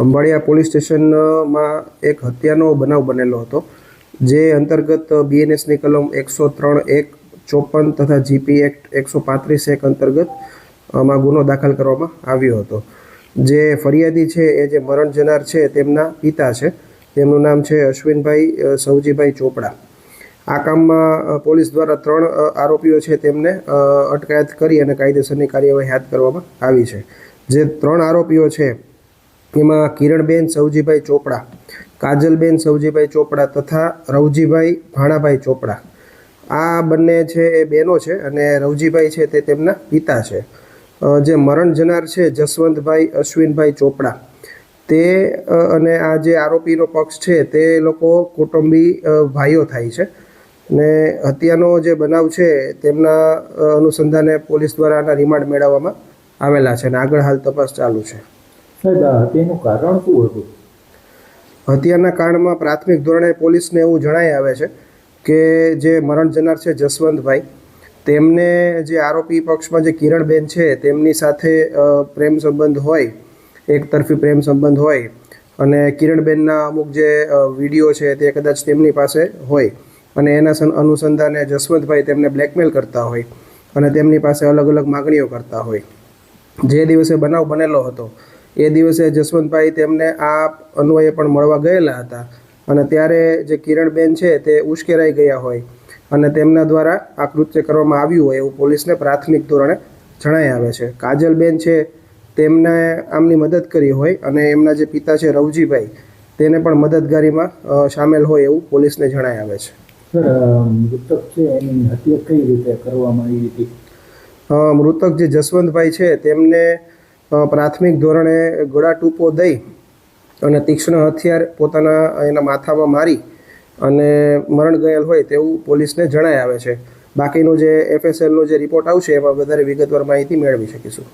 Khambhalia police સ્ટેશનમાં એક હત્યાનો બનાવ બનેલો હતો, જે અંતર્ગત BNSની કલમ 103(1)54 તથા GP એક્ટ 135(1) અંતર્ગત માં ગુનો દાખલ કરવામાં આવ્યો હતો. જે ફરિયાદી છે એ જે મરણ જનાર છે તેમના પિતા છે. તેમનું નામ છે અશ્વિનભાઈ સવજીભાઈ ચોપડા. આ કામમાં પોલીસ દ્વારા 3 આરોપીઓ છે તેમને અટકાયત કરી અને કાયદેસરની કાર્યવાહી હાથ કરવામાં આવી છે. જે 3 આરોપીઓ છે એમાં કિરણબેન સવજીભાઈ ચોપડા, કાજલબેન સવજીભાઈ ચોપડા તથા રવજીભાઈ ભાણાભાઈ ચોપડા. આ બંને છે એ બહેનો છે અને રવજીભાઈ છે તે તેમના પિતા છે. જે મરણ જનાર છે જસવંતભાઈ અશ્વિનભાઈ ચોપડા, તે અને આ જે આરોપીનો પક્ષ છે તે લોકો કુટુંબી ભાઈઓ થાય છે. ને હત્યાનો જે બનાવ છે તેમના અનુસંધાને પોલીસ દ્વારા આના રિમાન્ડ મેળવવામાં આવેલા છે અને આગળ હાલ તપાસ ચાલુ છે. હત્યાનું કારણ શું હતું? હત્યાના કારણમાં પ્રાથમિક ધોરણે પોલીસને એવું જણાઈ આવે છે કે જે મરણ જનાર છે જસવંતભાઈ, તેમને જે આરોપી પક્ષમાં જે કિરણબેન છે તેમની સાથે પ્રેમ સંબંધ હોય, એક તરફી પ્રેમ સંબંધ હોય અને કિરણબેનના અમુક જે વિડીયો છે તે કદાચ તેમની પાસે હોય અને એના અનુસંધાને જસવંતભાઈ તેમને બ્લેકમેલ કરતા હોય અને તેમની પાસે અલગ અલગ માગણીઓ કરતા હોય. જે દિવસે બનાવ બનેલો હતો એ દિવસે જસવંતભાઈ તેમને આ અન્વયે પણ મળવા ગયેલા હતા અને ત્યારે જે કિરણબેન છે તે ઉશ્કેરાઈ ગયા હોય અને તેમના દ્વારા આ કૃત્ય કરવામાં આવ્યું હોય એવું પોલીસને પ્રાથમિક ધોરણે જણાઈ આવે છે. કાજલબેન છે તેમને આમની મદદ કરી હોય અને એમના જે પિતા છે રવજીભાઈ, તેને પણ મદદગારીમાં સામેલ હોય એવું પોલીસને જણાઈ આવે છે. મૃતક છે એની હત્યા કઈ રીતે કરવામાં આવી હતી? મૃતક જે જસવંતભાઈ છે તેમને પ્રાથમિક ધોરણે ગળા ટૂંપો દઈ અને તીક્ષ્ણ હથિયાર પોતાના એના માથામાં મારી અને મરણ ગયેલ હોય તેવું પોલીસને જણાઈ આવે છે. બાકીનો જે FSLનો જે રિપોર્ટ આવશે એમાં વધારે વિગતવાર માહિતી મેળવી શકીશું.